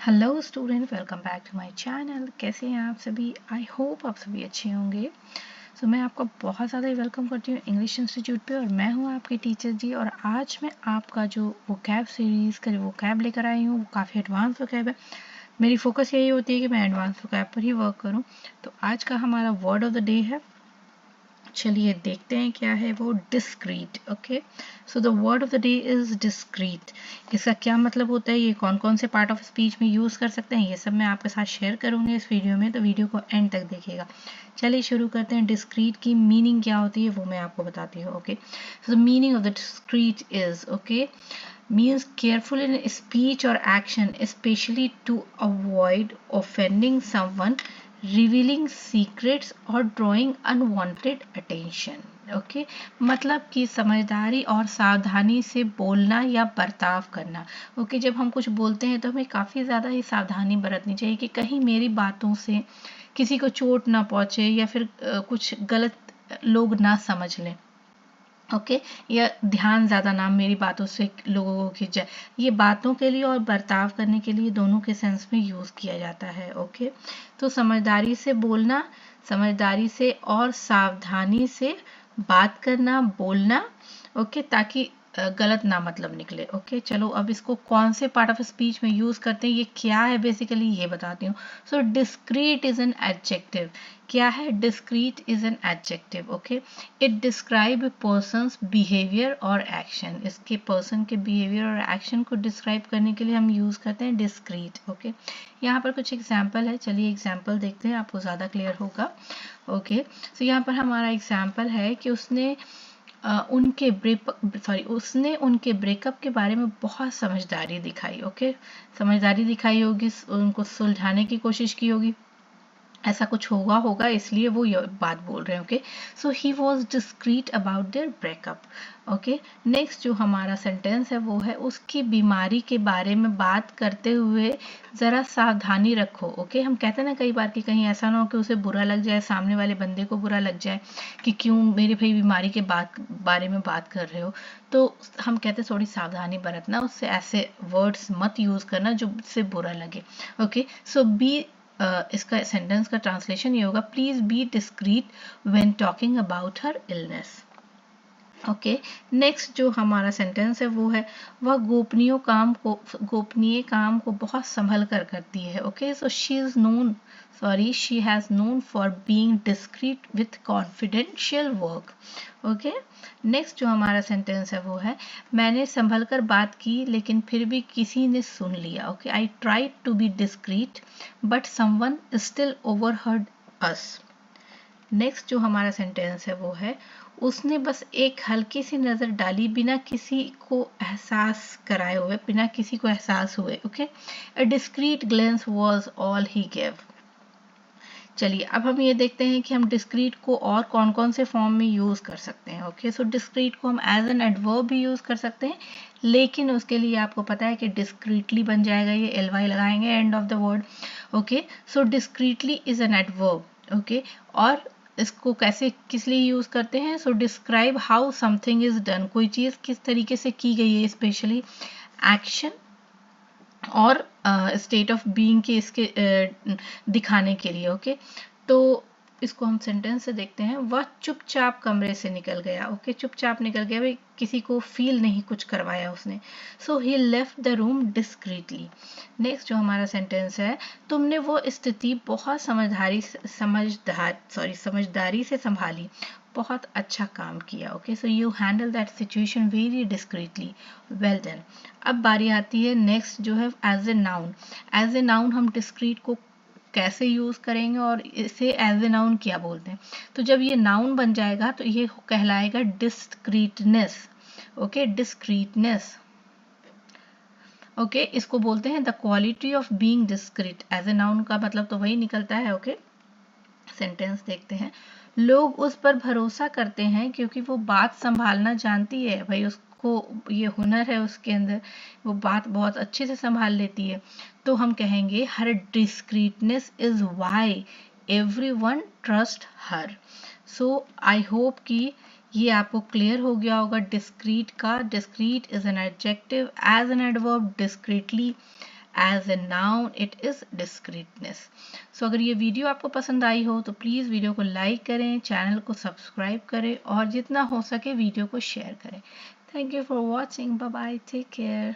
Hello student, welcome back to my channel. कैसे हैं आप सभी? आई होप आप सभी अच्छे होंगे। मैं आपका बहुत ज़्यादा वेलकम करती हूँ इंग्लिश इंस्टीट्यूट पे, और मैं हूँ आपकी टीचर जी। और आज मैं आपका जो वोकैब सीरीज़ का वोकैब लेकर आई हूँ, वो काफ़ी एडवांस वोकैब है। मेरी फोकस यही होती है कि मैं एडवांस वोकैब पर ही वर्क करूँ। तो आज का हमारा वर्ड ऑफ द डे है, चलिए देखते हैं क्या है वो। Discrete. Okay, so the word of the day is discrete. इसका क्या मतलब होता है, ये कौन कौन से पार्ट ऑफ स्पीच में यूज़ कर सकते हैं, ये सब मैं आपके साथ शेयर करूंगी इस वीडियो में, तो वीडियो को एंड तक देखिएगा। चलिए शुरू करते हैं। डिस्क्रीट की मीनिंग क्या होती है वो मैं आपको बताती हूँ। Okay, so the meaning of the discrete is means careful in speech or action, especially to avoid offending someone, revealing secrets or drawing unwanted attention. Okay, मतलब कि समझदारी और सावधानी से बोलना या बर्ताव करना। ओके, जब हम कुछ बोलते हैं तो हमें काफ़ी ज़्यादा ही सावधानी बरतनी चाहिए कि कहीं मेरी बातों से किसी को चोट ना पहुँचे या फिर कुछ गलत लोग ना समझ लें। ओके, या ध्यान ज़्यादा ना मेरी बातों से लोगों को खिंच जाए। ये बातों के लिए और बर्ताव करने के लिए दोनों के सेंस में यूज़ किया जाता है। ओके, तो समझदारी से बोलना, समझदारी से और सावधानी से बात करना, बोलना। ओके, ताकि गलत ना मतलब निकले। ओके, चलो अब इसको कौन से पार्ट ऑफ स्पीच में यूज़ करते हैं, ये क्या है बेसिकली ये बताती हूँ। सो डिस्क्रीट इज एन एडजेक्टिव। क्या है? Discrete is an adjective. Okay, it describe persons behaviour और एक्शन। इसके पर्सन के बिहेवियर और एक्शन को डिस्क्राइब करने के लिए हम यूज़ करते हैं डिस्क्रीट। ओके, यहाँ पर कुछ एग्जाम्पल है, चलिए एग्जाम्पल देखते हैं, आपको ज़्यादा क्लियर होगा। ओके, सो यहाँ पर हमारा एग्जाम्पल है कि उसने उसने उनके ब्रेकअप के बारे में बहुत समझदारी दिखाई। ओके, समझदारी दिखाई होगी, उनको सुलझाने की कोशिश की होगी, ऐसा कुछ होगा इसलिए वो ये बात बोल रहे हैं। Okay, so he was discrete about their breakup. Okay, next जो हमारा सेंटेंस है वो है, उसकी बीमारी के बारे में बात करते हुए ज़रा सावधानी रखो। ओके, हम कहते हैं ना कई बार कि कहीं ऐसा ना हो कि उसे बुरा लग जाए, सामने वाले बंदे को बुरा लग जाए कि क्यों मेरे भाई बीमारी के बारे में बात कर रहे हो। तो हम कहते हैं थोड़ी सावधानी बरतना, उससे ऐसे वर्ड्स मत यूज़ करना जो उससे बुरा लगे। ओके, सो बी इसका सेंटेंस का ट्रांसलेशन ये होगा, please be discrete when talking about her illness. Okay, next जो हमारा सेंटेंस है वो है, वह गोपनीय काम को बहुत संभल कर करती है। Okay, so she has known for being discrete with confidential work. Okay, next जो हमारा सेंटेंस है वो है, मैंने संभल कर बात की लेकिन फिर भी किसी ने सुन लिया। Okay, I tried to be discreet but someone still overheard us. Next जो हमारा सेंटेंस है वो है, उसने बस एक हल्की सी नज़र डाली बिना किसी को एहसास कराए हुए, बिना किसी को एहसास हुए। Okay, a discrete glens was all he gave. चलिए अब हम ये देखते हैं कि हम डिस्क्रीट को और कौन कौन से फॉर्म में यूज़ कर सकते हैं। ओके, सो डिस्क्रीट को हम एज एन एडवर्ब भी यूज़ कर सकते हैं, लेकिन उसके लिए आपको पता है कि डिस्क्रीटली बन जाएगा, ये एल लगाएंगे end of the word. Okay, so discreetly is an adverb. Okay, और इसको कैसे किस लिए यूज़ करते हैं? So describe how something is done, कोई चीज़ किस तरीके से की गई है, स्पेशली एक्शन और स्टेट ऑफ बीइंग के इसके दिखाने के लिए। ओके, तो इसको हम सेंटेंस से देखते हैं, वह चुपचाप कमरे से निकल गया। ओके, चुपचाप निकल गया, भाई किसी को फील नहीं कुछ करवाया उसने। So he left the room discreetly. Next जो हमारा सेंटेंस है, तुमने वो स्थिति बहुत समझदारी से संभाली, बहुत अच्छा काम किया। Okay, so you handle that situation very discreetly, well done. अब बारी आती है नेक्स्ट जो है as a noun. As a noun हम डिस्क्रीट को कैसे यूज़ करेंगे और इसे एज ए नाउन क्या बोलते हैं? तो जब ये नाउन बन जाएगा तो ये कहलाएगा डिस्क्रीटनेस। Okay, discreteness. ओके, इसको बोलते हैं the quality of being discreet. As a noun का मतलब तो वही निकलता है। ओके, सेंटेंस देखते हैं, लोग उस पर भरोसा करते हैं क्योंकि वो बात संभालना जानती है। भाई उसको ये हुनर है उसके अंदर, वो बात बहुत अच्छे से संभाल लेती है। तो हम कहेंगे her discreetness is why everyone trust her. So I hope कि ये आपको क्लियर हो गया होगा डिस्क्रीट का। Discreet is an adjective, as an adverb discreetly, as a noun it is discreetness. So अगर ये वीडियो आपको पसंद आई हो तो प्लीज़ वीडियो को लाइक करें, चैनल को सब्सक्राइब करें और जितना हो सके वीडियो को शेयर करें। Thank you for watching, bye bye, take care.